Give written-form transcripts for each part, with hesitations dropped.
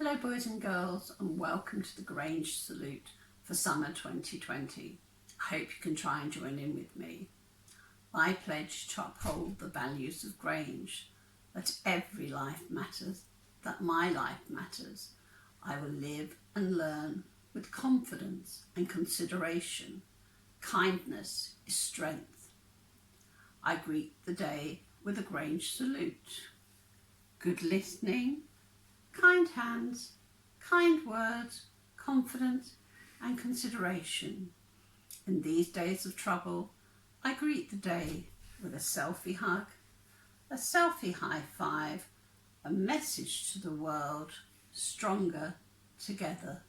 Hello boys and girls, and welcome to the Grange Salute for summer 2020. I hope you can try and join in with me. I pledge to uphold the values of Grange, that every life matters, that my life matters. I will live and learn with confidence and consideration. Kindness is strength. I greet the day with a Grange salute. Good listening, kind hands, kind words, confidence and consideration. In these days of trouble, I greet the day with a selfie hug, a selfie high five, a message to the world, stronger together.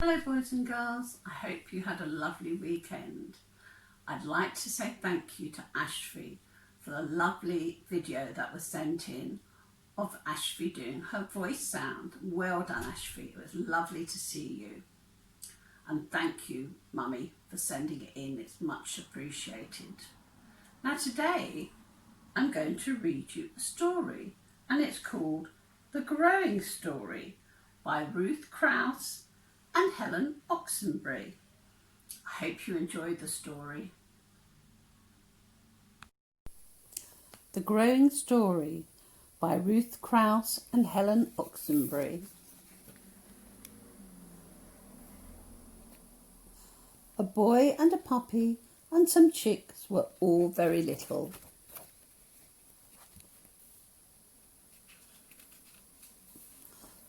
Hello boys and girls, I hope you had a lovely weekend. I'd like to say thank you to Ashby for the lovely video that was sent in of Ashby doing her voice sound. Well done, Ashby. It was lovely to see you. And thank you, Mummy, for sending it in. It's much appreciated. Now today, I'm going to read you a story, and it's called The Growing Story by Ruth Krause and Helen Oxenbury. I hope you enjoyed the story. The Growing Story by Ruth Krause and Helen Oxenbury. A boy and a puppy and some chicks were all very little.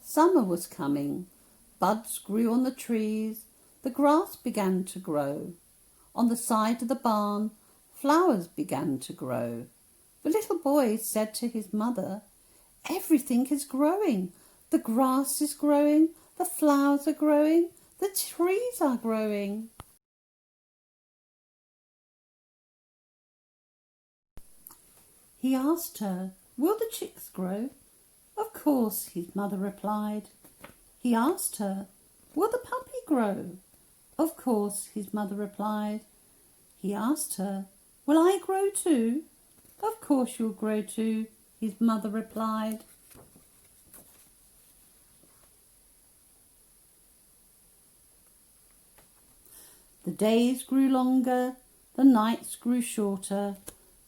Summer was coming. Buds grew on the trees. The grass began to grow. On the side of the barn, flowers began to grow. The little boy said to his mother, "Everything is growing. The grass is growing, the flowers are growing, the trees are growing." He asked her, "Will the chicks grow?" "Of course," his mother replied. He asked her, "Will the puppy grow?" "Of course," his mother replied. He asked her, "Will I grow too?" "Of course you'll grow too," his mother replied. The days grew longer, the nights grew shorter,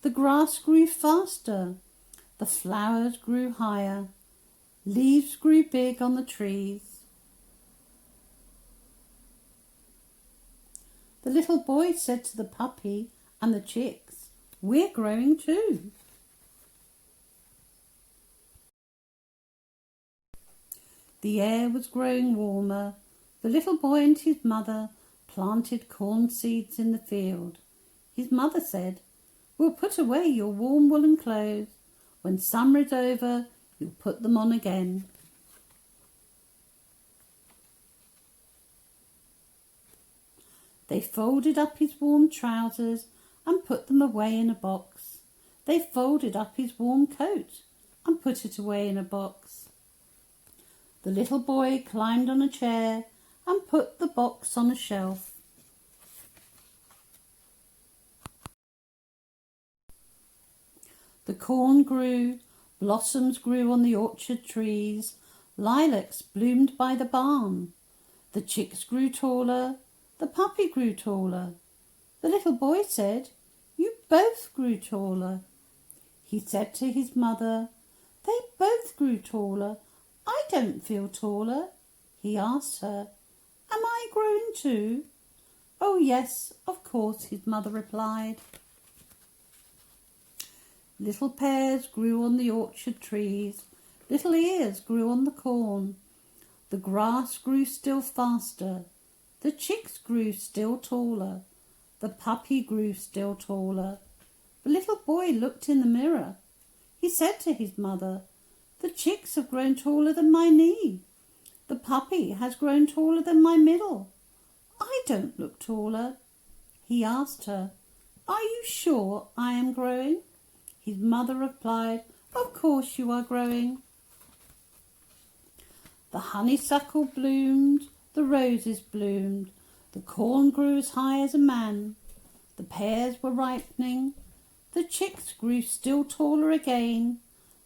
the grass grew faster, the flowers grew higher, leaves grew big on the trees. The little boy said to the puppy and the chicks, "We're growing too." The air was growing warmer. The little boy and his mother planted corn seeds in the field. His mother said, "We'll put away your warm woolen clothes. When summer is over, you'll put them on again." They folded up his warm trousers and put them away in a box. They folded up his warm coat and put it away in a box. The little boy climbed on a chair and put the box on a shelf. The corn grew, blossoms grew on the orchard trees, lilacs bloomed by the barn. The chicks grew taller, the puppy grew taller. The little boy said, "You both grew taller." He said to his mother, "They both grew taller. I don't feel taller." He asked her, "Am I growing too?" "Oh yes, of course," his mother replied. Little pears grew on the orchard trees. Little ears grew on the corn. The grass grew still faster. The chicks grew still taller. The puppy grew still taller. The little boy looked in the mirror. He said to his mother, "The chicks have grown taller than my knee. The puppy has grown taller than my middle. I don't look taller." He asked her, "Are you sure I am growing?" His mother replied, "Of course you are growing." The honeysuckle bloomed, the roses bloomed, the corn grew as high as a man. The pears were ripening, the chicks grew still taller again,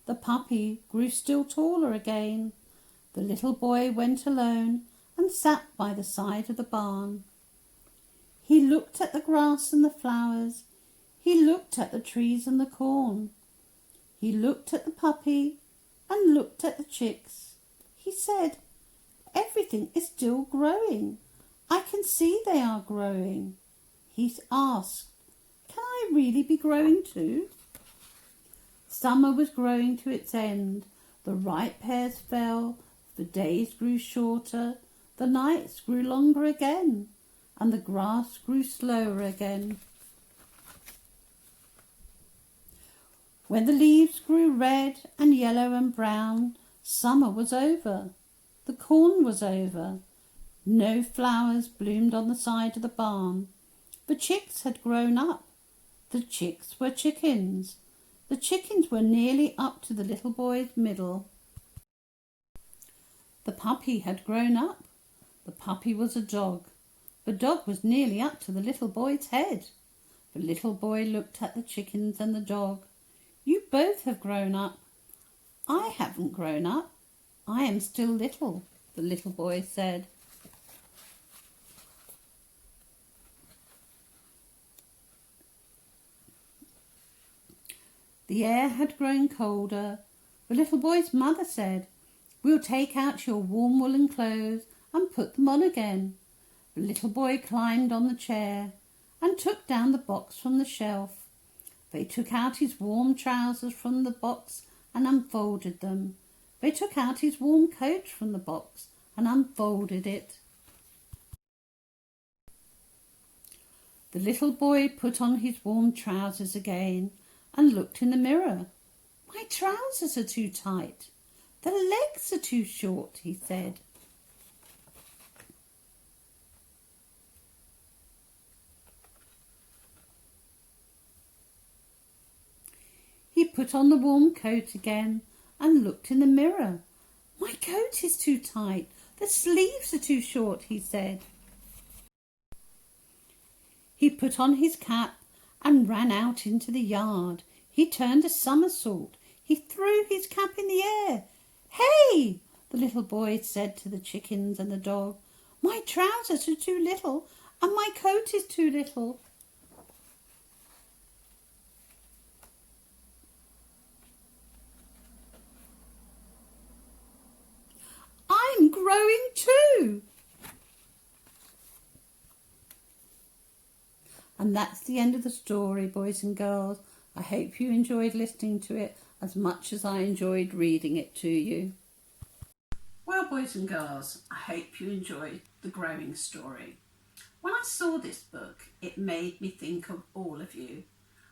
The puppy grew still taller again. The little boy went alone and sat by the side of the barn. He looked at the grass and the flowers. He looked at the trees and the corn. He looked at the puppy and looked at the chicks. He said, "Everything is still growing. I can see they are growing." He asked, "Can I really be growing too?" Summer was growing to its end. The ripe pears fell, the days grew shorter, the nights grew longer again, and the grass grew slower again. When the leaves grew red and yellow and brown, summer was over. The corn was over. No flowers bloomed on the side of the barn. The chicks had grown up. The chicks were chickens. The chickens were nearly up to the little boy's middle. The puppy had grown up. The puppy was a dog. The dog was nearly up to the little boy's head. The little boy looked at the chickens and the dog. "You both have grown up." "I haven't grown up. I am still little," the little boy said. The air had grown colder. The little boy's mother said, "We'll take out your warm woolen clothes and put them on again." The little boy climbed on the chair and took down the box from the shelf. They took out his warm trousers from the box and unfolded them. They took out his warm coat from the box and unfolded it. The little boy put on his warm trousers again and looked in the mirror. "My trousers are too tight. The legs are too short," he said. He put on the warm coat again and looked in the mirror. "My coat is too tight. The sleeves are too short," he said. He put on his cap and ran out into the yard. He turned a somersault. He threw his cap in the air. "Hey!" the little boy said to the chickens and the dog. "My trousers are too little and my coat is too little." "I'm growing too." And that's the end of the story, boys and girls. I hope you enjoyed listening to it as much as I enjoyed reading it to you. Well, boys and girls, I hope you enjoyed the growing story. When I saw this book, it made me think of all of you,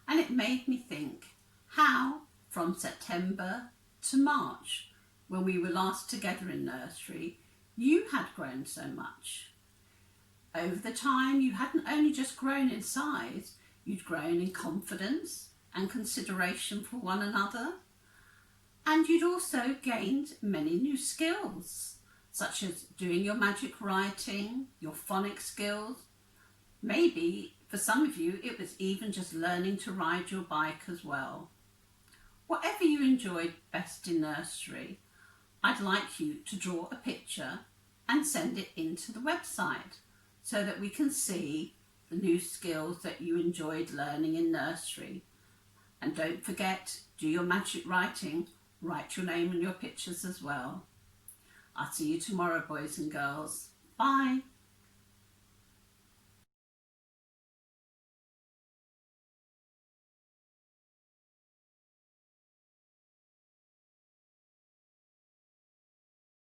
and it made me think how from September to March, when we were last together in nursery, you had grown so much. Over the time, you hadn't only just grown in size, you'd grown in confidence and consideration for one another. And you'd also gained many new skills, such as doing your magic writing, your phonics skills. Maybe for some of you, it was even just learning to ride your bike as well. Whatever you enjoyed best in nursery, I'd like you to draw a picture and send it into the website so that we can see the new skills that you enjoyed learning in nursery. And don't forget, do your magic writing, write your name in your pictures as well. I'll see you tomorrow, boys and girls. Bye.